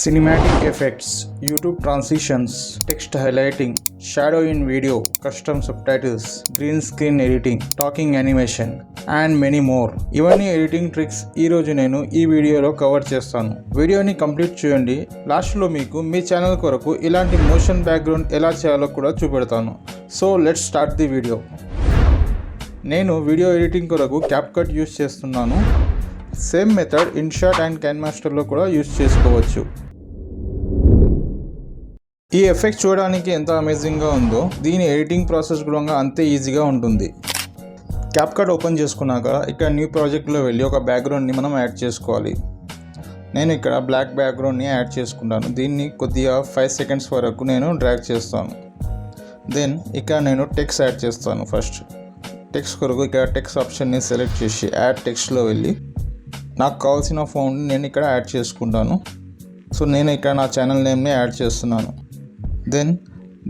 Cinematic effects, YouTube transitions, text highlighting, shadow in video, custom subtitles, green screen editing, talking animation and many more. ఇవన్నీ editing tricks ఈ రోజు నేను ఈ వీడియోలో cover చేస్తాను. వీడియోని కంప్లీట్ చేయండి. లాస్ట్లో మీకు మీ ఛానల్ కొరకు ఇలాంటి మోషన్ బ్యాక్గ్రౌండ్ ఎలా చేయాలో కూడా చూపెడతాను. So let's start the video. నేను వీడియో ఎడిటింగ్ కొరకు క్యాప్కట్ యూస్ చేస్తున్నాను. సేమ్ మెథడ్ ఇన్షాట్ అండ్ కైన్మాస్టర్లో కూడా యూస్ చేసుకోవచ్చు. ఈ ఎఫెక్ట్ చూడడానికి ఎంత అమేజింగ్గా ఉందో దీని ఎడిటింగ్ ప్రాసెస్ కూడా అంతే ఈజీగా ఉంటుంది. క్యాప్కట్ ఓపెన్ చేసుకున్నాక ఇక్కడ న్యూ ప్రాజెక్ట్లో వెళ్ళి ఒక బ్యాక్గ్రౌండ్ని మనం యాడ్ చేసుకోవాలి. నేను ఇక్కడ బ్లాక్ బ్యాక్గ్రౌండ్ని యాడ్ చేసుకుంటాను. దీన్ని కొద్దిగా 5 seconds వరకు నేను డ్రాగ్ చేస్తాను. దెన్ ఇక్కడ నేను టెక్స్ట్ యాడ్ చేస్తాను. ఫస్ట్ టెక్స్ట్ కొరకు ఇక్కడ టెక్స్ట్ ఆప్షన్ని సెలెక్ట్ చేసి యాడ్ టెక్స్ట్లో వెళ్ళి నాకు కావాల్సిన ఫాంట్ని నేను ఇక్కడ యాడ్ చేసుకుంటాను. సో నేను ఇక్కడ నా ఛానల్ నేమ్ని యాడ్ చేస్తున్నాను. దెన్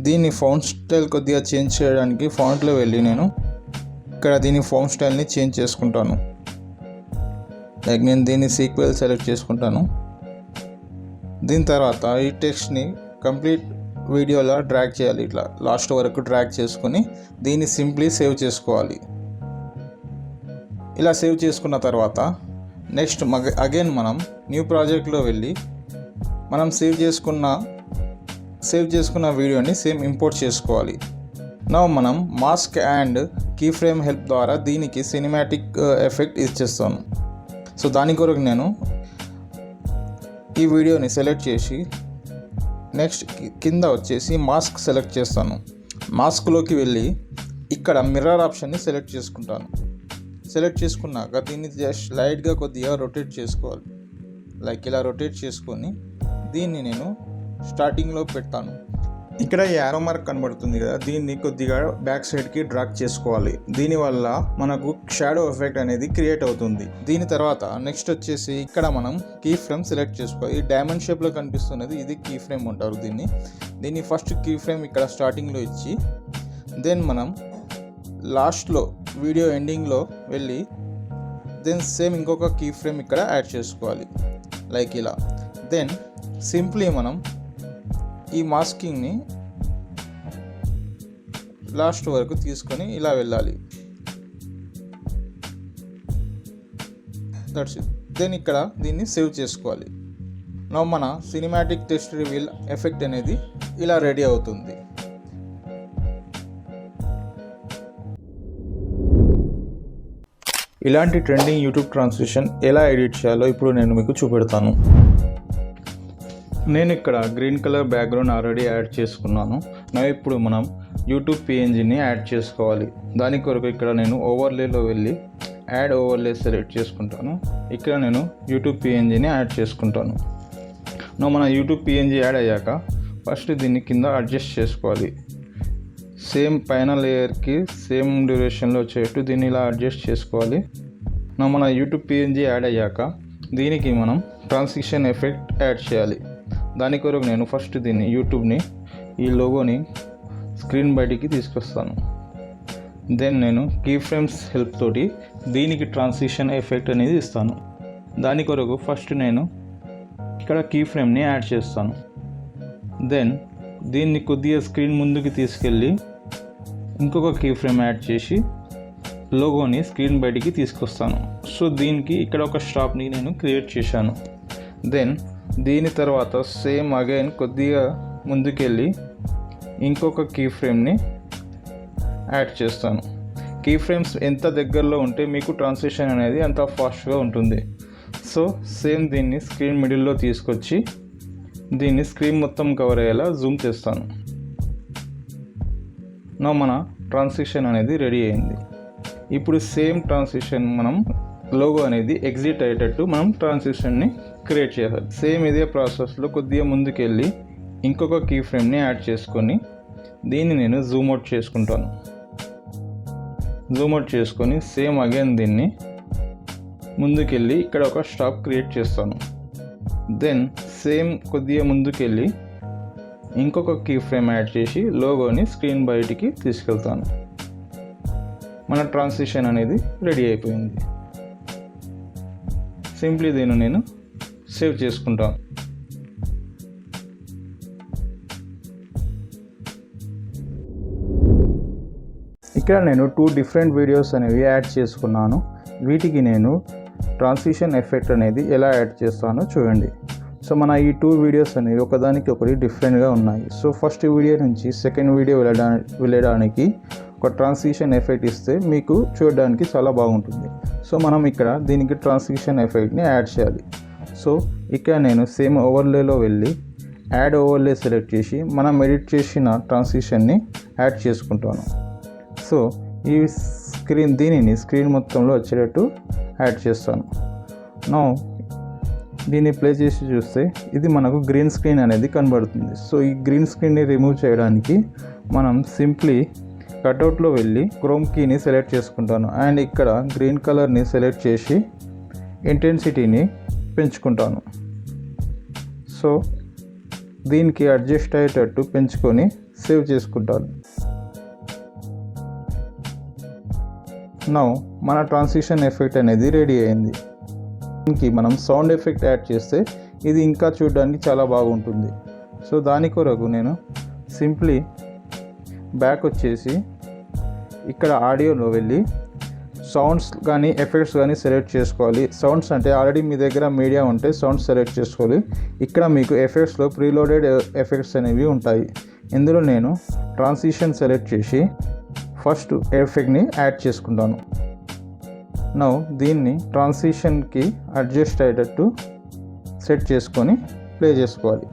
దీన్ని ఫాంట్ స్టైల్ కొద్దిగా చేంజ్ చేయడానికి ఫాంట్లో వెళ్ళి నేను ఇక్కడ దీని ఫాంట్ స్టైల్ని చేంజ్ చేసుకుంటాను. లైక్ నేను దీన్ని సీక్వెల్ సెలెక్ట్ చేసుకుంటాను. దీని తర్వాత ఈ టెక్స్ట్ని కంప్లీట్ వీడియోలో డ్రాగ్ చేయాలి. ఇట్లా లాస్ట్ వరకు డ్రాగ్ చేసుకొని దీన్ని సింప్లీ సేవ్ చేసుకోవాలి. ఇలా సేవ్ చేసుకున్న తర్వాత నెక్స్ట్ అగైన్ మనం న్యూ ప్రాజెక్ట్లో వెళ్ళి మనం సేవ్ చేసుకున్న వీడియోని సేమ్ ఇంపోర్ట్ చేసుకోవాలి. నా మనం mask and key frame help ద్వారా దీనికి సినిమాటిక్ ఎఫెక్ట్ ఇచ్చేస్తాను. సో దాని కొరకు నేను ఈ వీడియోని సెలెక్ట్ చేసి నెక్స్ట్ కింద వచ్చేసి మాస్క్ సెలెక్ట్ చేస్తాను. మాస్క్లోకి వెళ్ళి ఇక్కడ మిర్రర్ ఆప్షన్ని సెలెక్ట్ చేసుకుంటాను. సెలెక్ట్ చేసుకున్నాక దీన్ని జస్ట్ లైట్గా కొద్దిగా రొటేట్ చేసుకోవాలి. లైక్ ఇలా రొటేట్ చేసుకొని దీన్ని నేను స్టార్టింగ్లో పెడతాను. ఇక్కడ ఈ యారో మార్క్ కనబడుతుంది కదా, దీన్ని కొద్దిగా బ్యాక్ సైడ్కి డ్రాగ్ చేసుకోవాలి. దీనివల్ల మనకు షాడో ఎఫెక్ట్ అనేది క్రియేట్ అవుతుంది. దీని తర్వాత నెక్స్ట్ వచ్చేసి ఇక్కడ మనం కీ ఫ్రేమ్ సెలెక్ట్ చేసుకోవాలి. ఈ డైమండ్ షేప్లో కనిపిస్తున్నది ఇది కీ ఫ్రేమ్ అంటారు. దీన్ని ఫస్ట్ కీ ఫ్రేమ్ ఇక్కడ స్టార్టింగ్లో ఇచ్చి దెన్ మనం లాస్ట్లో వీడియో ఎండింగ్లో వెళ్ళి దెన్ సేమ్ ఇంకొక కీ ఫ్రేమ్ ఇక్కడ యాడ్ చేసుకోవాలి. లైక్ ఇలా. దెన్ సింప్లీ మనం ఈ మాస్కింగ్ని లాస్ట్ వరకు తీసుకొని ఇలా వెళ్ళాలి. That's it. దెన్ ఇక్కడ దీన్ని సేవ్ చేసుకోవాలి. నా మన సినిమాటిక్ టెక్స్ట్ రివీల్ ఎఫెక్ట్ అనేది ఇలా రెడీ అవుతుంది. ఇలాంటి ట్రెండింగ్ యూట్యూబ్ ట్రాన్స్లేషన్ ఎలా ఎడిట్ చేయాలో ఇప్పుడు నేను మీకు చూపెడతాను. నేను ఇక్కడ green colour background already add చేసుకున్నాను. ఇప్పుడు మనం యూట్యూబ్ పిఎన్జిని యాడ్ చేసుకోవాలి. దాని కొరకు ఇక్కడ నేను ఓవర్లేలో వెళ్ళి యాడ్ ఓవర్లే సెలెక్ట్ చేసుకుంటాను. ఇక్కడ నేను యూట్యూబ్ పిఎన్జిని యాడ్ చేసుకుంటాను. మన యూట్యూబ్ పిఎన్జి యాడ్ అయ్యాక ఫస్ట్ దీన్ని కింద అడ్జస్ట్ చేసుకోవాలి. సేమ్ పైన లేయర్కి సేమ్ డ్యూరేషన్లో వచ్చేట్టు దీన్ని ఇలా అడ్జస్ట్ చేసుకోవాలి. మన యూట్యూబ్ పిఎన్జి యాడ్ అయ్యాక దీనికి మనం ట్రాన్సిషన్ ఎఫెక్ట్ యాడ్ చేయాలి. దాని కొరకు నేను ఫస్ట్ దీన్ని యూట్యూబ్ని ఈ లోగోని స్క్రీన్ బయటికి తీసుకొస్తాను. దెన్ నేను కీ ఫ్రేమ్స్ హెల్ప్ తోటి దీనికి ట్రాన్సిషన్ ఎఫెక్ట్ అనేది ఇస్తాను. దాని కొరకు ఫస్ట్ నేను ఇక్కడ కీ ఫ్రేమ్ని యాడ్ చేస్తాను. దెన్ దీన్ని కొద్దిగా స్క్రీన్ ముందుకు తీసుకెళ్ళి ఇంకొక కీ ఫ్రేమ్ యాడ్ చేసి లోగోని స్క్రీన్ బయటికి తీసుకొస్తాను. సో దీనికి ఇక్కడ ఒక స్టాప్ని నేను క్రియేట్ చేశాను. దెన్ దీని తర్వాత సేమ్ అగైన్ కొద్దిగా ముందుకెళ్ళి ఇంకొక కీ ఫ్రేమ్ని యాడ్ చేస్తాను. కీ ఫ్రేమ్స్ ఎంత దగ్గరలో ఉంటే మీకు ట్రాన్స్లేషన్ అనేది అంత ఫాస్ట్గా ఉంటుంది. సో సేమ్ దీన్ని స్క్రీన్ మిడిల్లో తీసుకొచ్చి దీన్ని స్క్రీన్ మొత్తం కవర్ అయ్యేలా జూమ్ చేస్తాను. మన ట్రాన్సిషన్ అనేది రెడీ అయింది. ఇప్పుడు సేమ్ ట్రాన్సిషన్ మనం లోగో అనేది ఎగ్జిట్ అయ్యేటట్టు మనం ట్రాన్సిషన్ని క్రియేట్ చేయాలి. సేమ్ ఇదే ప్రాసెస్లో కొద్దిగా ముందుకెళ్ళి ఇంకొక కీ ఫ్రేమ్ని యాడ్ చేసుకొని దీన్ని నేను జూమ్ అవుట్ చేసుకుంటాను. జూమ్ అవుట్ చేసుకొని సేమ్ అగైన్ దీన్ని ముందుకెళ్ళి ఇక్కడ ఒక స్టాప్ క్రియేట్ చేస్తాను. దెన్ సేమ్ కొద్దిగా ముందుకెళ్ళి ఇంకొక కీ ఫ్రేమ్ యాడ్ చేసి లోగోని స్క్రీన్ బయటికి తీసుకెళ్తాను. మన ట్రాన్సిషన్ అనేది రెడీ అయిపోయింది. సింప్లీ దీన్ని నేను సేవ్ చేసుకుంటాను. ఇక్కడ నేను 2 డిఫరెంట్ వీడియోస్ అనేవి యాడ్ చేసుకున్నాను. వీటికి నేను ట్రాన్సిషన్ ఎఫెక్ట్ అనేది ఎలా యాడ్ చేస్తానో చూడండి. సో మన ఈ 2 వీడియోస్ అనేవి ఒకదానికి ఒకటి డిఫరెంట్గా ఉన్నాయి. సో ఫస్ట్ వీడియో నుంచి సెకండ్ వీడియో వెళ్ళడానికి ఒక ట్రాన్సిషన్ ఎఫెక్ట్ ఇస్తే మీకు చూడడానికి చాలా బాగుంటుంది. సో మనం ఇక్కడ దీనికి ట్రాన్సిషన్ ఎఫెక్ట్ని యాడ్ చేయాలి. సో ఇక్కడ నేను సేమ్ ఓవర్లేలో వెళ్ళి యాడ్ ఓవర్లే సెలెక్ట్ చేసి మనం ఎడిట్ చేసిన ట్రాన్సిషన్ని యాడ్ చేసుకుంటాను. సో ఈ దీనిని స్క్రీన్ మొత్తంలో వచ్చేటట్టు యాడ్ చేస్తాను. నౌ దీన్ని ప్లే చేసి చూస్తే ఇది మనకు గ్రీన్ స్క్రీన్ అనేది కనబడుతుంది. సో ఈ గ్రీన్ స్క్రీన్ని రిమూవ్ చేయడానికి మనం సింప్లీ కట్అవుట్లో వెళ్ళి క్రోమ్ కీని సెలెక్ట్ చేసుకుంటాను అండ్ ఇక్కడ గ్రీన్ కలర్ని సెలెక్ట్ చేసి ఇంటెన్సిటీని పెంచుకుంటాను. సో దీనికి అడ్జస్ట్ అయ్యేటట్టు పెంచుకొని సేవ్ చేసుకుంటాను. నౌ మన ట్రాన్సిషన్ ఎఫెక్ట్ అనేది రెడీ అయింది. దీనికి మనం సౌండ్ ఎఫెక్ట్ యాడ్ చేస్తే ఇది ఇంకా చూడడానికి చాలా బాగుంటుంది. సో దాని కొరకు నేను సింప్లీ బ్యాక్ వచ్చేసి ఇక్కడ ఆడియోలో వెళ్ళి సౌండ్స్ కానీ ఎఫెక్ట్స్ కానీ సెలెక్ట్ చేసుకోవాలి. సౌండ్స్ అంటే ఆల్రెడీ మీ దగ్గర మీడియా ఉంటే సౌండ్స్ సెలెక్ట్ చేసుకోవాలి. ఇక్కడ మీకు ఎఫెక్ట్స్లో ప్రీలోడెడ్ ఎఫెక్ట్స్ అనేవి ఉంటాయి. ఇందులో నేను ట్రాన్సిషన్ సెలెక్ట్ చేసి ఫస్ట్ ఎఫెక్ట్ని యాడ్ చేసుకుంటాను. నౌ దీన్ని ట్రాన్సిషన్కి అడ్జస్ట్ అయ్యేటట్టు సెట్ చేసుకొని ప్లే చేసుకోవాలి.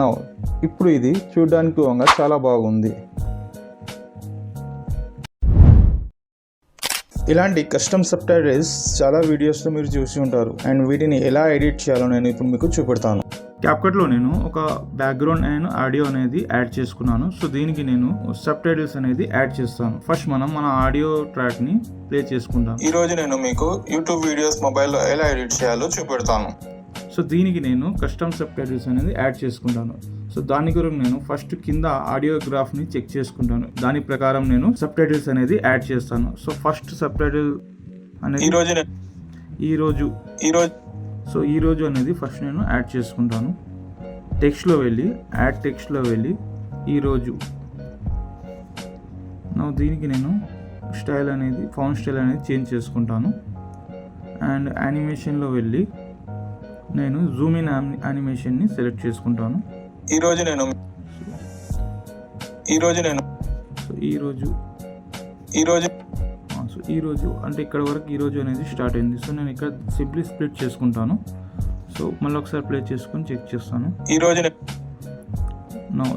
నౌ ఇప్పుడు ఇది చూడడానికి చాలా బాగుంది. ఇలాంటి కస్టమ్ సబ్టైటిల్స్ చాలా వీడియోస్లో మీరు చూసి ఉంటారు అండ్ వీటిని ఎలా ఎడిట్ చేయాలో నేను ఇప్పుడు మీకు చూపెడతాను. క్యాప్కట్లో నేను ఒక బ్యాక్గ్రౌండ్ అండ్ ఆడియో అనేది యాడ్ చేసుకున్నాను. సో దీనికి నేను సబ్టైటిల్స్ అనేది యాడ్ చేస్తాను. ఫస్ట్ మనం మన ఆడియో ట్రాక్ని ప్లే చేసుకుంటాం. ఈరోజు నేను మీకు యూట్యూబ్ వీడియోస్ మొబైల్లో ఎలా ఎడిట్ చేయాలో చూపెడతాను. సో దీనికి నేను కస్టమ్ సబ్టైటిల్స్ అనేది యాడ్ చేసుకుంటాను. సో దాని కొరకు నేను ఫస్ట్ కింద ఆడియోగ్రాఫ్ని చెక్ చేసుకుంటాను. దాని ప్రకారం నేను సబ్టైటిల్స్ అనేది యాడ్ చేస్తాను. సో ఫస్ట్ సబ్టైటిల్ అనేది ఈరోజు అనేది ఫస్ట్ నేను యాడ్ చేసుకుంటాను. టెక్స్ట్లో వెళ్ళి యాడ్ టెక్స్ట్లో వెళ్ళి ఈరోజు. దీనికి నేను స్టైల్ అనేది ఫౌంట్ స్టైల్ అనేది చేంజ్ చేసుకుంటాను. అండ్ యానిమేషన్లో వెళ్ళి నేను జూమ్ ఇన్ యానిమేషన్ని సెలెక్ట్ చేసుకుంటాను. ఈరోజు అంటే ఇక్కడ వరకు ఈరోజు అనేది స్టార్ట్ అయింది. సో నేను ఇక్కడ సింప్లీ స్ప్లిట్ చేసుకుంటాను. సో మళ్ళీ ఒకసారి ప్లే చేసుకొని చెక్ చేస్తాను.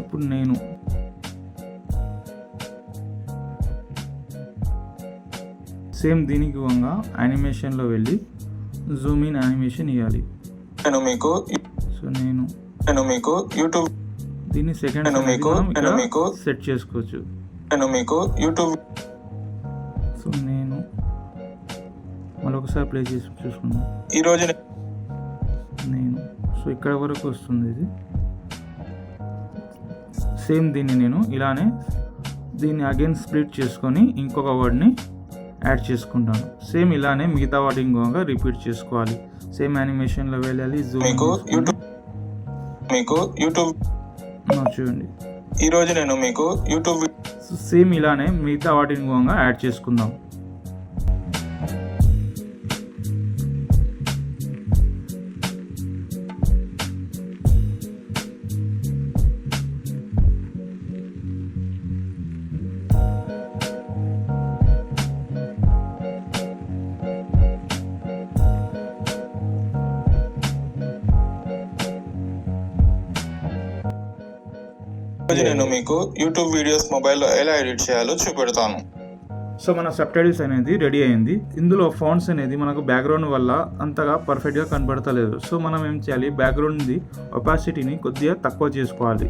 ఇప్పుడు నేను సేమ్ దీనికి వంగా యానిమేషన్లో వెళ్ళి జూమ్ ఇన్ యానిమేషన్ ఇవ్వాలి. సో నేను మీకు యూట్యూబ్ దీన్ని సెకండ్ సెట్ చేసుకోవచ్చు. సో నేను మళ్ళీ ఒకసారి ప్లే చేసి చూసుకున్నాను. నేను సో ఇక్కడ వరకు వస్తుంది ఇది. సేమ్ దీన్ని నేను ఇలానే దీన్ని అగైన్ స్ప్లిట్ చేసుకొని ఇంకొక వర్డ్ని యాడ్ చేసుకుంటాను. సేమ్ ఇలానే మిగతా వాటి ఇంకొక రిపీట్ చేసుకోవాలి. సేమ్ యానిమేషన్లో వెళ్ళాలి. చూడండి ఈరోజు నేను మీకు యూట్యూబ్ సేమ్ ఇలానే మిగతా వాటిని ఇంకొక యాడ్ చేసుకుందాం. నేను మీకు యూట్యూబ్ వీడియోస్ మొబైల్లో ఎలా ఎడిట్ చేయాలో చూపెడతాను. సో మన సబ్టైటిల్స్ అనేది రెడీ అయింది. ఇందులో ఫాంట్స్ అనేది మనకు బ్యాక్గ్రౌండ్ వల్ల అంతగా పర్ఫెక్ట్గా కనబడతలేదు. సో మనం ఏం చేయాలి, బ్యాక్గ్రౌండ్ది ఒపాసిటీని కొద్దిగా తక్కువ చేసుకోవాలి.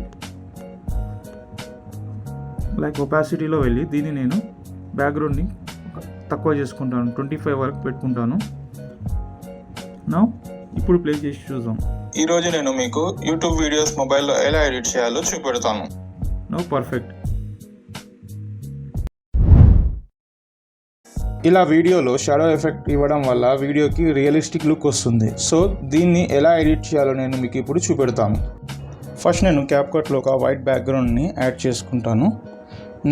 లైక్ ఒపాసిటీలో వెళ్ళి దీన్ని నేను బ్యాక్గ్రౌండ్ని తక్కువ చేసుకుంటాను. 25 వరకు పెట్టుకుంటాను. ఇప్పుడు ప్లే చేసి చూద్దాం. ఈరోజు నేను మీకు యూట్యూబ్ వీడియోస్ మొబైల్లో ఎలా ఎడిట్ చేయాలో చూపెడతాను. పర్ఫెక్ట్. ఇలా వీడియోలో షాడో ఎఫెక్ట్ ఇవ్వడం వల్ల వీడియోకి రియలిస్టిక్ లుక్ వస్తుంది. సో దీన్ని ఎలా ఎడిట్ చేయాలో నేను మీకు ఇప్పుడు చూపెడతాను. ఫస్ట్ నేను క్యాప్కట్లో ఒక వైట్ బ్యాక్గ్రౌండ్ని యాడ్ చేసుకుంటాను.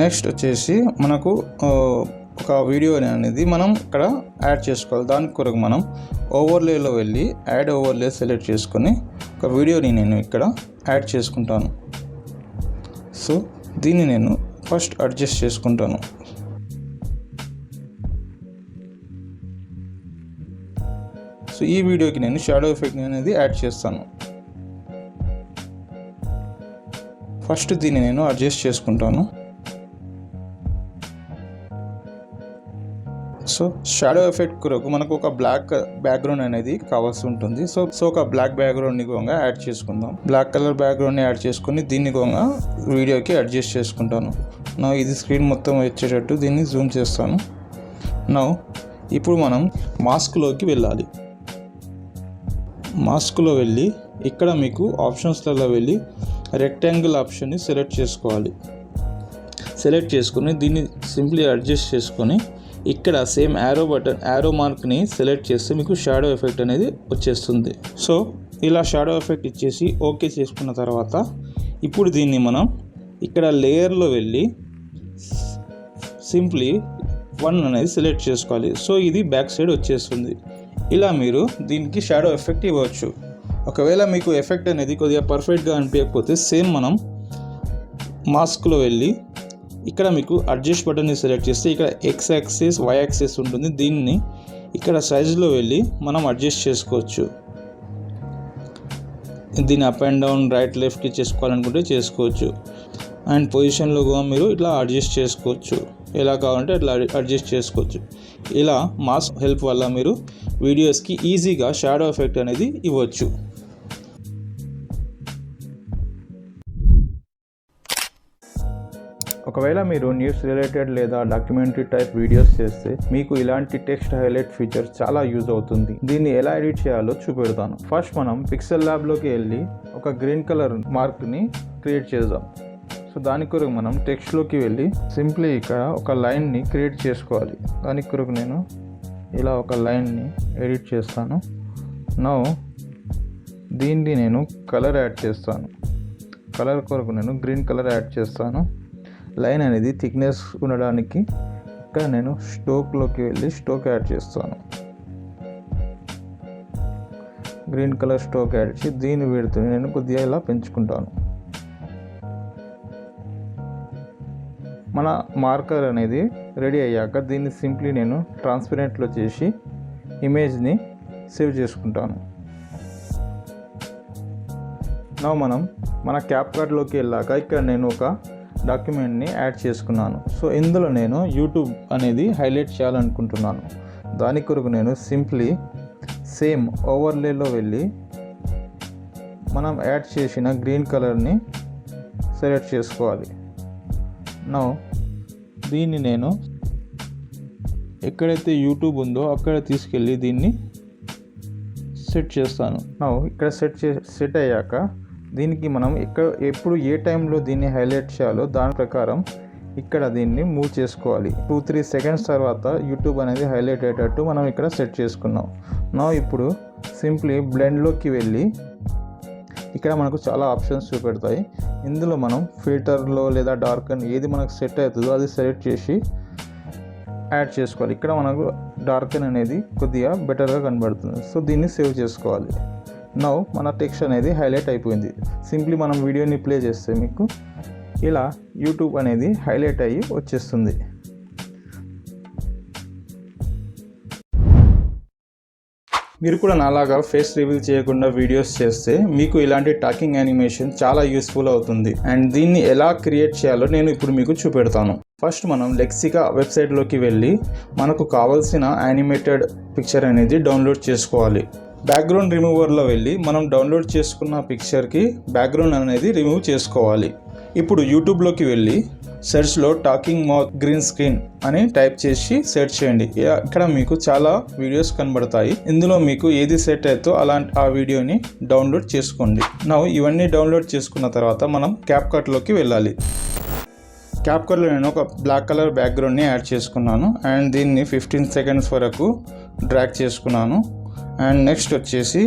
నెక్స్ట్ వచ్చేసి మనకు ఒక వీడియో అనేది మనం ఇక్కడ యాడ్ చేసుకోవాలి. దాని కొరకు మనం ఓవర్లేలో వెళ్ళి యాడ్ ఓవర్లే సెలెక్ట్ చేసుకొని ఒక వీడియోని నేను ఇక్కడ యాడ్ చేసుకుంటాను. సో దీన్ని నేను ఫస్ట్ అడ్జస్ట్ చేసుకుంటాను. సో ఈ వీడియోకి నేను షాడో ఎఫెక్ట్ అనేది యాడ్ చేస్తాను. ఫస్ట్ దీన్ని నేను అడ్జస్ట్ చేసుకుంటాను. సో షాడో ఎఫెక్ట్ కొరకు మనకు ఒక బ్లాక్ బ్యాక్గ్రౌండ్ అనేది కావాల్సి ఉంటుంది. సో ఒక బ్లాక్ బ్యాక్గ్రౌండ్ని కూడా యాడ్ చేసుకుందాం. బ్లాక్ కలర్ బ్యాక్గ్రౌండ్ని యాడ్ చేసుకుని దీన్ని కూడా వీడియోకి అడ్జస్ట్ చేసుకుంటాను. నా ఇది స్క్రీన్ మొత్తం వచ్చేటట్టు దీన్ని జూమ్ చేస్తాను. నా ఇప్పుడు మనం మాస్క్లోకి వెళ్ళాలి. మాస్క్లో వెళ్ళి ఇక్కడ మీకు ఆప్షన్స్లలో వెళ్ళి రెక్టాంగిల్ ఆప్షన్ని సెలెక్ట్ చేసుకోవాలి. సెలెక్ట్ చేసుకుని దీన్ని సింప్లీ అడ్జస్ట్ చేసుకొని ఇక్కడ సేమ్ యారో మార్క్ని సెలెక్ట్ చేస్తే మీకు షాడో ఎఫెక్ట్ అనేది వచ్చేస్తుంది. సో ఇలా షాడో ఎఫెక్ట్ ఇచ్చేసి ఓకే చేసుకున్న తర్వాత ఇప్పుడు దీన్ని మనం ఇక్కడ లేయర్లో వెళ్ళి సింప్లీ 1 అనేది సెలెక్ట్ చేసుకోవాలి. సో ఇది బ్యాక్ సైడ్ వచ్చేస్తుంది. ఇలా మీరు దీనికి షాడో ఎఫెక్ట్ ఇవ్వచ్చు. ఒకవేళ మీకు ఎఫెక్ట్ అనేది కొద్దిగా పర్ఫెక్ట్గా అనిపించకపోతే సేమ్ మనం మాస్క్లో వెళ్ళి ఇక్కడ మీకు అడ్జస్ట్ బటన్ని సెలెక్ట్ చేస్తే ఇక్కడ ఎక్స్ యాక్సిస్ వై యాక్సిస్ ఉంటుంది. దీన్ని ఇక్కడ సైజులో వెళ్ళి మనం అడ్జస్ట్ చేసుకోవచ్చు. దీన్ని up and down right left చేసుకోవాలనుకుంటే చేసుకోవచ్చు. అండ్ పొజిషన్లో కూడా మీరు ఇట్లా అడ్జస్ట్ చేసుకోవచ్చు. ఎలా కావాలంటే అట్లా అడ్జస్ట్ చేసుకోవచ్చు. ఇలా మాస్క్ హెల్ప్ వల్ల మీరు వీడియోస్కి ఈజీగా షాడో ఎఫెక్ట్ అనేది ఇవ్వచ్చు. ఒకవేళ మీరు న్యూస్ రిలేటెడ్ లేదా డాక్యుమెంటరీ టైప్ వీడియోస్ చేస్తే మీకు ఇలాంటి టెక్స్ట్ హైలైట్ ఫీచర్ చాలా యూజ్ అవుతుంది. దీన్ని ఎలా ఎడిట్ చేయాలో చూపెడతాను. ఫస్ట్ మనం పిక్సెల్ ల్యాబ్లోకి వెళ్ళి ఒక గ్రీన్ కలర్ మార్క్ని క్రియేట్ చేద్దాం. సో దాని కొరకు మనం టెక్స్ట్లోకి వెళ్ళి సింప్లీ ఇక్కడ ఒక లైన్ని క్రియేట్ చేసుకోవాలి. దాని కొరకు నేను ఇలా ఒక లైన్ని ఎడిట్ చేస్తాను. నౌ దీన్ని నేను కలర్ యాడ్ చేస్తాను. కలర్ కొరకు నేను గ్రీన్ కలర్ యాడ్ చేస్తాను. లైన్ అనేది థిక్నెస్ ఉండడానికి ఇక్కడ నేను స్ట్రోక్లోకి వెళ్ళి స్ట్రోక్ యాడ్ చేస్తాను. గ్రీన్ కలర్ స్ట్రోక్ యాడ్ చేసి దీని విడ్త్ నేను కొద్దిగా ఇలా పెంచుకుంటాను. మన మార్కర్ అనేది రెడీ అయ్యాక దీన్ని సింప్లీ నేను ట్రాన్స్పరెంట్లో చేసి ఇమేజ్ని సేవ్ చేసుకుంటాను. నా మనం మన క్యాప్కట్లోకి వెళ్ళాక ఇక్కడ నేను ఒక డాక్యుమెంట్ని యాడ్ చేసుకున్నాను. సో ఇందులో నేను యూట్యూబ్ అనేది హైలైట్ చేయాలనుకుంటున్నాను. దాని కొరకు నేను సింప్లీ సేమ్ ఓవర్లేలో వెళ్ళి మనం యాడ్ చేసిన గ్రీన్ కలర్ని సెలెక్ట్ చేసుకోవాలి. నా దీన్ని నేను ఎక్కడైతే యూట్యూబ్ ఉందో అక్కడ తీసుకెళ్ళి దీన్ని సెట్ చేస్తాను. నా ఇక్కడ సెట్ అయ్యాక దీనికి మనం ఎప్పుడు ఏ టైంలో దీన్ని హైలైట్ చేయాలో దాని ప్రకారం ఇక్కడ దీన్ని మూవ్ చేసుకోవాలి. 2-3 సెకండ్స్ తర్వాత యూట్యూబ్ అనేది హైలైట్ అయ్యేటట్టు మనం ఇక్కడ సెట్ చేసుకున్నాం. నా ఇప్పుడు సింప్లీ బ్లెండ్లోకి వెళ్ళి ఇక్కడ మనకు చాలా ఆప్షన్స్ చూపెడతాయి. ఇందులో మనం ఫిల్టర్లో లేదా డార్కన్ ఏది మనకు సెట్ అవుతుందో అది సెలెక్ట్ చేసి యాడ్ చేసుకోవాలి. ఇక్కడ మనకు డార్కన్ అనేది కొద్దిగా బెటర్గా కనబడుతుంది. సో దీన్ని సేవ్ చేసుకోవాలి. నౌ మన టెక్స్ట్ అనేది హైలైట్ అయిపోయింది. సింప్లీ మనం వీడియోని ప్లే చేస్తే మీకు ఇలా యూట్యూబ్ అనేది హైలైట్ అయ్యి వచ్చేస్తుంది. మీరు కూడా నాలాగా ఫేస్ రివీల్ చేయకుండా వీడియోస్ చేస్తే మీకు ఇలాంటి టాకింగ్ యానిమేషన్ చాలా యూస్ఫుల్ అవుతుంది. అండ్ దీన్ని ఎలా క్రియేట్ చేయాలో నేను ఇప్పుడు మీకు చూపెడతాను. ఫస్ట్ మనం లెక్సికా వెబ్సైట్లోకి వెళ్ళి మనకు కావాల్సిన యానిమేటెడ్ పిక్చర్ అనేది డౌన్లోడ్ చేసుకోవాలి. బ్యాక్గ్రౌండ్ రిమూవర్లో వెళ్ళి మనం డౌన్లోడ్ చేసుకున్న పిక్చర్కి బ్యాక్గ్రౌండ్ అనేది రిమూవ్ చేసుకోవాలి. ఇప్పుడు యూట్యూబ్లోకి వెళ్ళి సెర్చ్లో టాకింగ్ మౌత్ గ్రీన్ స్క్రీన్ అని టైప్ చేసి సెర్చ్ చేయండి. ఇక్కడ మీకు చాలా వీడియోస్ కనబడతాయి. ఇందులో మీకు ఏది సెట్ అవుతో ఆ వీడియోని డౌన్లోడ్ చేసుకోండి. నా ఇవన్నీ డౌన్లోడ్ చేసుకున్న తర్వాత మనం క్యాప్కట్లోకి వెళ్ళాలి. క్యాప్కట్లో నేను ఒక బ్లాక్ కలర్ బ్యాక్గ్రౌండ్ని యాడ్ చేసుకున్నాను. అండ్ దీన్ని 15 సెకండ్స్ వరకు డ్రాగ్ చేసుకున్నాను. అండ్ నెక్స్ట్ వచ్చేసి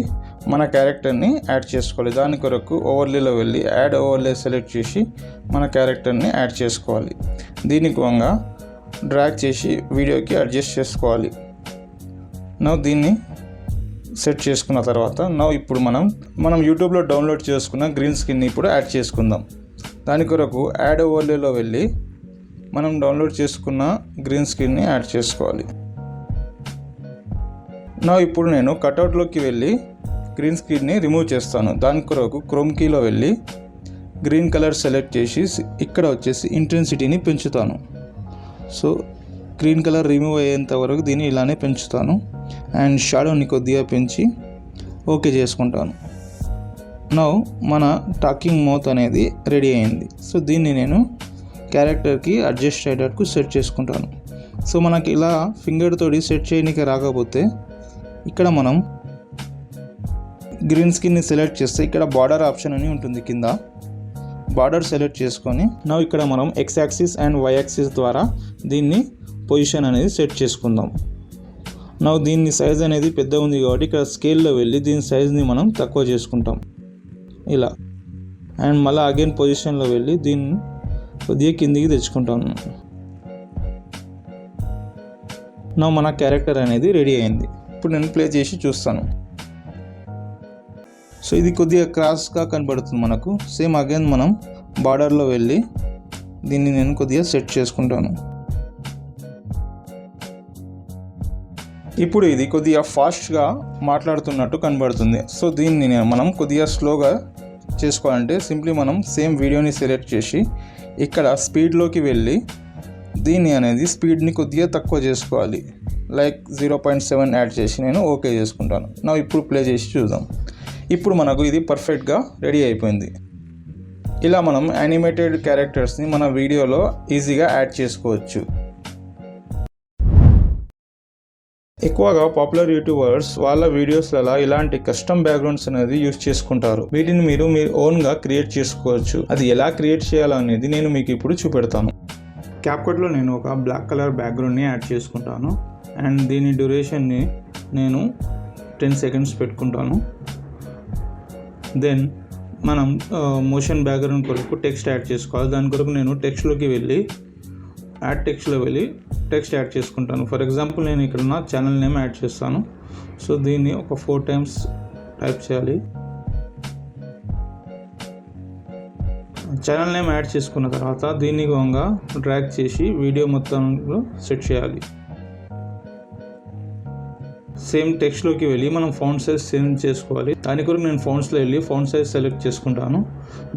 మన క్యారెక్టర్ని యాడ్ చేసుకోవాలి. దాని కొరకు ఓవర్లేలో వెళ్ళి యాడ్ ఓవర్లే సెలెక్ట్ చేసి మన క్యారెక్టర్ని యాడ్ చేసుకోవాలి. దీనికి వంగా డ్రాగ్ చేసి వీడియోకి అడ్జస్ట్ చేసుకోవాలి. దీన్ని సెట్ చేసుకున్న తర్వాత ఇప్పుడు మనం యూట్యూబ్లో డౌన్లోడ్ చేసుకున్న గ్రీన్ స్క్రీన్ని ఇప్పుడు యాడ్ చేసుకుందాం. దాని కొరకు యాడ్ ఓవర్లేలో వెళ్ళి మనం డౌన్లోడ్ చేసుకున్న గ్రీన్ స్క్రీన్ని యాడ్ చేసుకోవాలి. ఇప్పుడు నేను కటౌట్లోకి వెళ్ళి గ్రీన్ స్క్రీన్ని రిమూవ్ చేస్తాను. దాని కొరకు క్రోమ్ కీలో వెళ్ళి గ్రీన్ కలర్ సెలెక్ట్ చేసి ఇక్కడ వచ్చేసి ఇంటెన్సిటీని పెంచుతాను. సో గ్రీన్ కలర్ రిమూవ్ అయ్యేంత వరకు దీన్ని ఇలానే పెంచుతాను. అండ్ షాడోని కొద్దిగా పెంచి ఓకే చేసుకుంటాను. మన టాకింగ్ మౌత్ అనేది రెడీ అయింది. సో దీన్ని నేను క్యారెక్టర్కి అడ్జస్ట్ అయ్యేటట్టు సెట్ చేసుకుంటాను. సో మనకి ఇలా ఫింగర్ తోటి సెట్ చేయడానికి రాకపోతే ఇక్కడ మనం గ్రీన్ స్క్రీన్ని సెలెక్ట్ చేస్తే ఇక్కడ బార్డర్ ఆప్షన్ అని ఉంటుంది. కింద బార్డర్ సెలెక్ట్ చేసుకొని ఇక్కడ మనం X axis and Y axis ద్వారా దీన్ని పొజిషన్ అనేది సెట్ చేసుకుందాం. దీన్ని సైజ్ అనేది పెద్ద ఉంది కాబట్టి ఇక్కడ స్కేల్లో వెళ్ళి దీని సైజ్ని మనం తక్కువ చేసుకుంటాం ఇలా. అండ్ మళ్ళీ అగైన్ పొజిషన్లో వెళ్ళి దీన్ని కొద్దిగా కిందికి తెచ్చుకుంటాను. మన క్యారెక్టర్ అనేది రెడీ అయింది. ఇప్పుడు నేను ప్లే చేసి చూస్తాను. సో ఇది కొద్దిగా క్రాస్గా కనబడుతుంది మనకు. సేమ్ అగైన్ మనం బార్డర్లో వెళ్ళి దీన్ని నేను కొద్దిగా సెట్ చేసుకుంటాను. ఇప్పుడు ఇది కొద్దిగా ఫాస్ట్గా మాట్లాడుతున్నట్టు కనబడుతుంది. సో దీన్ని మనం కొద్దిగా స్లోగా చేసుకోవాలంటే సింప్లీ మనం సేమ్ వీడియోని సెలెక్ట్ చేసి ఇక్కడ స్పీడ్లోకి వెళ్ళి దీన్ని అనేది స్పీడ్ని కొద్దిగా తక్కువ చేసుకోవాలి. లైక్ 0.7 యాడ్ చేసి నేను ఓకే చేసుకుంటాను. ఇప్పుడు ప్లే చేసి చూద్దాం. ఇప్పుడు మనకు ఇది పర్ఫెక్ట్గా రెడీ అయిపోయింది. ఇలా మనం యానిమేటెడ్ క్యారెక్టర్స్ని మన వీడియోలో ఈజీగా యాడ్ చేసుకోవచ్చు. ఎక్కువగా పాపులర్ యూట్యూబర్స్ వాళ్ళ వీడియోస్లలో ఇలాంటి కస్టమ్ బ్యాక్గ్రౌండ్స్ అనేది యూజ్ చేసుకుంటారు. వీటిని మీరు ఓన్గా క్రియేట్ చేసుకోవచ్చు. అది ఎలా క్రియేట్ చేయాలనేది నేను మీకు ఇప్పుడు చూపెడతాను. క్యాప్కట్లో నేను ఒక బ్లాక్ కలర్ బ్యాక్గ్రౌండ్ని యాడ్ చేసుకుంటాను. అండ్ దీని డ్యూరేషన్ని నేను 10 seconds పెట్టుకుంటాను. దెన్ మనం మోషన్ బ్యాక్గ్రౌండ్ కొరకు టెక్స్ట్ యాడ్ చేసుకోవాలి. దాని కొరకు నేను టెక్స్ట్లోకి వెళ్ళి యాడ్ టెక్స్ట్లో వెళ్ళి టెక్స్ట్ యాడ్ చేసుకుంటాను. ఫర్ ఎగ్జాంపుల్ నేను ఇక్కడ నా ఛానల్ నేమ్ యాడ్ చేస్తాను. సో దీన్ని ఒక 4 times టైప్ చేయాలి. ఛానల్ నేమ్ యాడ్ చేసుకున్న తర్వాత దీన్ని గోంగా డ్రాగ్ చేసి వీడియో మొత్తంలో సెట్ చేయాలి. సేమ్ టెక్స్ట్లోకి వెళ్ళి మనం ఫాంట్ సైజ్ చేంజ్ చేసుకోవాలి. దాని కొరకు నేను ఫాంట్స్లో వెళ్ళి ఫాంట్ సైజ్ సెలెక్ట్ చేసుకుంటాను.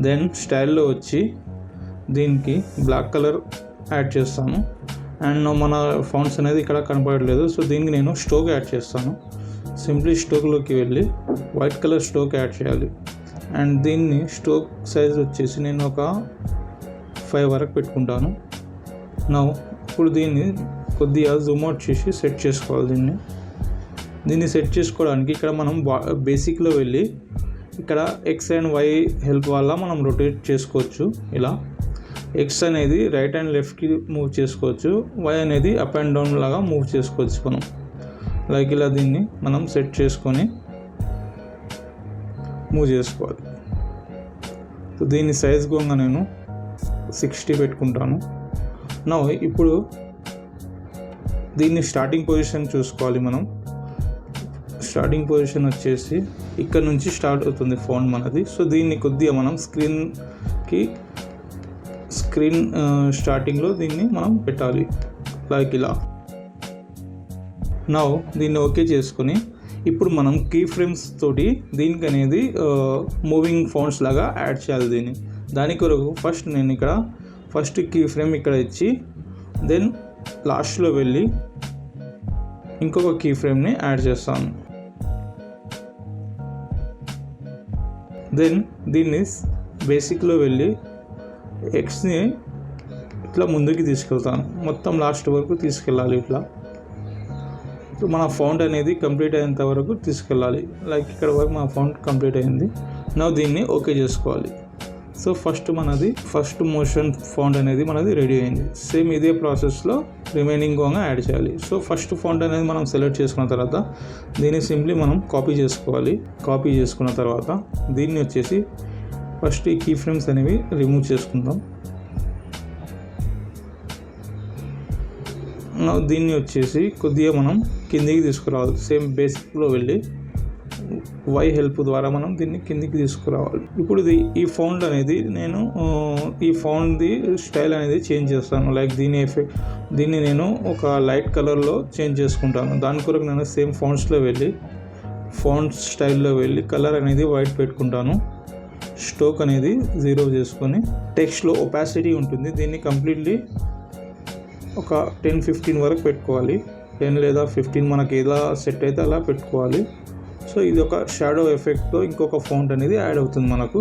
దెన్ స్టైల్లో వచ్చి దీనికి బ్లాక్ కలర్ యాడ్ చేస్తాను. అండ్ మన ఫాంట్స్ అనేది ఇక్కడ కనపడలేదు. సో దీనికి నేను స్ట్రోక్ యాడ్ చేస్తాను. సింప్లీ స్ట్రోక్లోకి వెళ్ళి వైట్ కలర్ స్ట్రోక్ యాడ్ చేయాలి. అండ్ దీన్ని స్ట్రోక్ సైజ్ వచ్చేసి నేను ఒక 5 వరకు పెట్టుకుంటాను. ఇప్పుడు దీన్ని కొద్దిగా జూమ్ అవుట్ చేసి సెట్ చేసుకోవాలి. దీన్ని సెట్ చేసుకోవడానికి ఇక్కడ మనం బేసిక్లో వెళ్ళి ఇక్కడ ఎక్స్ అండ్ వై హెల్ప్ వల్ల మనం రొటేట్ చేసుకోవచ్చు. ఇలా ఎక్స్ అనేది రైట్ అండ్ లెఫ్ట్కి మూవ్ చేసుకోవచ్చు. వై అనేది అప్ అండ్ డౌన్ లాగా మూవ్ చేసుకోవచ్చు మనం. లైక్ ఇలా దీన్ని మనం సెట్ చేసుకొని మూవ్ చేసుకోవాలి. సో దీని సైజ్ కూడా నేను 60 పెట్టుకుంటాను. ఇప్పుడు దీన్ని స్టార్టింగ్ పొజిషన్ చూసుకోవాలి మనం. స్టార్టింగ్ పొజిషన్ వచ్చేసి ఇక్కడ నుంచి స్టార్ట్ అవుతుంది ఫోన్ మనది. సో దీన్ని కొద్దిగా మనం స్క్రీన్ స్టార్టింగ్లో దీన్ని మనం పెట్టాలి. లైక్ ఇలా. దీన్ని ఓకే చేసుకొని ఇప్పుడు మనం కీ ఫ్రేమ్స్ తోటి దీనికి అనేది మూవింగ్ ఫోన్స్ లాగా యాడ్ చేయాలి. దాని కొరకు నేను ఇక్కడ ఫస్ట్ కీ ఫ్రేమ్ ఇక్కడ ఇచ్చి దెన్ లాస్ట్లో వెళ్ళి ఇంకొక కీ ఫ్రేమ్ని యాడ్ చేస్తాను. దెన్ దీన్ని బేసిక్లో వెళ్ళి ఎక్స్ని ఇట్లా ముందుకి తీసుకెళ్తాను. మొత్తం లాస్ట్ వరకు తీసుకెళ్ళాలి. ఇట్లా మన ఫౌంట్ అనేది కంప్లీట్ అయ్యేంత వరకు తీసుకెళ్ళాలి. లైక్ ఇక్కడ వరకు మన ఫౌంట్ కంప్లీట్ అయింది. దీన్ని ఓకే చేసుకోవాలి. సో ఫస్ట్ మోషన్ ఫాంట్ అనేది మనది రెడీ అయింది. సేమ్ ఇదే ప్రాసెస్లో రిమైనింగ్ కూడా యాడ్ చేయాలి. సో ఫస్ట్ ఫాంట్ అనేది మనం సెలెక్ట్ చేసుకున్న తర్వాత దీన్ని సింప్లీ మనం కాపీ చేసుకోవాలి. కాపీ చేసుకున్న తర్వాత దీన్ని వచ్చేసి ఫస్ట్ ఈ కీ ఫ్రేమ్స్ అనేవి రిమూవ్ చేసుకుందాం. దీన్ని వచ్చేసి కొద్దిగా మనం కిందికి తీసుకురావాలి. సేమ్ బేసిక్లో వెళ్ళి వై హెల్ప్ ద్వారా మనం దీన్ని కిందికి తీసుకురావాలి. ఇప్పుడు ఈ ఫౌండ్ అనేది నేను ఈ ఫౌండ్ది స్టైల్ అనేది చేంజ్ చేస్తాను. లైక్ దీన్ని నేను ఒక లైట్ కలర్లో చేంజ్ చేసుకుంటాను. దాని కొరకు నేను సేమ్ ఫౌండ్ స్టైల్లో వెళ్ళి కలర్ అనేది వైట్ పెట్టుకుంటాను. స్ట్రోక్ అనేది 0 చేసుకొని టెక్స్ట్లో ఒపాసిటీ ఉంటుంది. దీన్ని కంప్లీట్లీ ఒక 10-15 వరకు పెట్టుకోవాలి. 10 లేదా 15 మనకి ఎలా సెట్ అయితే అలా పెట్టుకోవాలి. సో ఇది ఒక షాడో ఎఫెక్ట్తో ఇంకొక ఫౌంట్ అనేది యాడ్ అవుతుంది మనకు.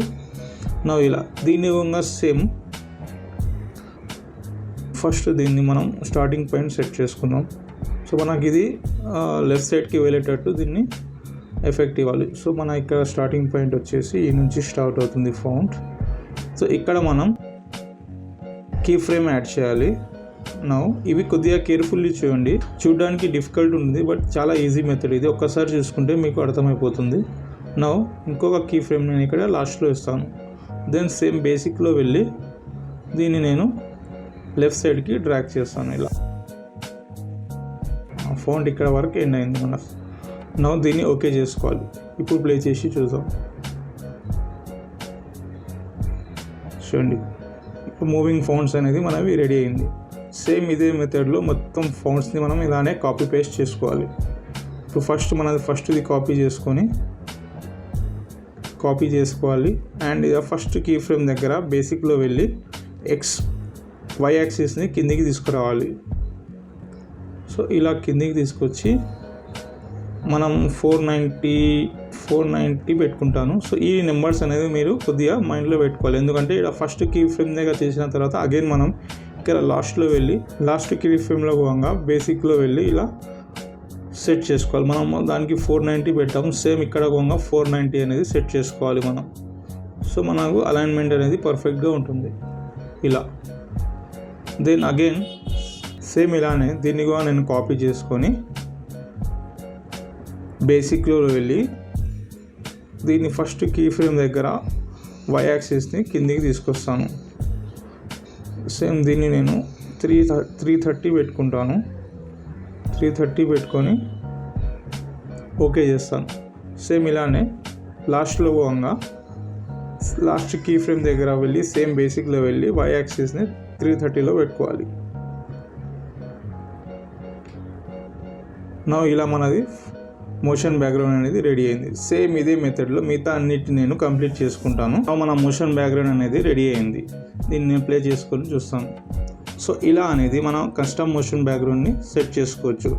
ఇలా దీన్ని కూడా సేమ్ ఫస్ట్ దీన్ని మనం స్టార్టింగ్ పాయింట్ సెట్ చేసుకుందాం. సో మనకి ఇది లెఫ్ట్ సైడ్కి వెళ్ళేటట్టు దీన్ని ఎఫెక్ట్ ఇవ్వాలి. సో మన ఇక్కడ స్టార్టింగ్ పాయింట్ వచ్చేసి ఈ నుంచి స్టార్ట్ అవుతుంది ఫౌంట్. సో ఇక్కడ మనం కీ ఫ్రేమ్ యాడ్ చేయాలి. ఇవి కొద్దిగా కేర్ఫుల్లీ చూడండి. చూడడానికి డిఫికల్ట్ ఉంది, బట్ చాలా ఈజీ మెథడ్ ఇది. ఒక్కసారి చూసుకుంటే మీకు అర్థమైపోతుంది. ఇంకొక కీ ఫ్రేమ్ నేను ఇక్కడ లాస్ట్లో ఇస్తాను. దెన్ సేమ్ బేసిక్లో వెళ్ళి దీన్ని నేను లెఫ్ట్ సైడ్కి డ్రాగ్ చేస్తాను. ఇలా ఫౌంట్ ఇక్కడ వరకు ఎండ్ అయింది మన. దీన్ని ఓకే చేసుకోవాలి. ఇప్పుడు ప్లే చేసి చూద్దాం. చూడండి, ఇప్పుడు మూవింగ్ ఫౌంట్స్ అనేది మనవి రెడీ అయింది. సేమ్ ఇదే మెథడ్లో మొత్తం ఫౌంట్స్ని మనం ఇలానే కాపీ పేస్ట్ చేసుకోవాలి. ఇప్పుడు ఫస్ట్ది కాపీ చేసుకోవాలి. అండ్ ఇక ఫస్ట్ కీ ఫ్రేమ్ దగ్గర బేసిక్లో వెళ్ళి వై యాక్సిస్ని కిందికి తీసుకురావాలి. సో ఇలా కిందికి తీసుకొచ్చి మనం 490 పెట్టుకుంటాను. సో ఈ నెంబర్స్ అనేది మీరు కొద్దిగా మైండ్లో పెట్టుకోవాలి. ఎందుకంటే ఇక్కడ ఫస్ట్ కీ ఫ్రేమ్ దగ్గర చేసిన తర్వాత అగైన్ మనం ఇక్కడ లాస్ట్ కీ ఫ్రేమ్లో పోగా బేసిక్లో వెళ్ళి ఇలా సెట్ చేసుకోవాలి. మనం దానికి 490 పెట్టాము. సేమ్ ఇక్కడ పోగా 490 అనేది సెట్ చేసుకోవాలి మనం. సో మనకు అలైన్మెంట్ అనేది పర్ఫెక్ట్గా ఉంటుంది ఇలా. దెన్ అగైన్ సేమ్ ఇలానే దీన్ని కూడా నేను కాపీ చేసుకొని బేసిక్లో వెళ్ళి దీన్ని ఫస్ట్ కీ ఫ్రేమ్ దగ్గర వై యాక్సిస్ని కిందికి తీసుకొస్తాను. సేమ్ దీన్ని నేను 330 పెట్టుకుంటాను. 330 పెట్టుకొని ఓకే చేస్తాను. సేమ్ ఇలానే లాస్ట్లో పోగా లాస్ట్ కీ ఫ్రేమ్ దగ్గర వెళ్ళి సేమ్ బేసిక్లో వెళ్ళి వై యాక్సిస్ని 330లో పెట్టుకోవాలి. ఇలా మనది మోషన్ బ్యాక్గ్రౌండ్ అనేది రెడీ అయింది. సేమ్ ఇదే మెథడ్లో మిగతా అన్నిటిని నేను కంప్లీట్ చేసుకుంటాను. మన మోషన్ బ్యాక్గ్రౌండ్ అనేది రెడీ అయింది. దీన్ని నేను ప్లే చేసుకొని చూస్తాను. సో ఇలా అనేది మనం కస్టమ్ మోషన్ బ్యాక్గ్రౌండ్ని సెట్ చేసుకోవచ్చు.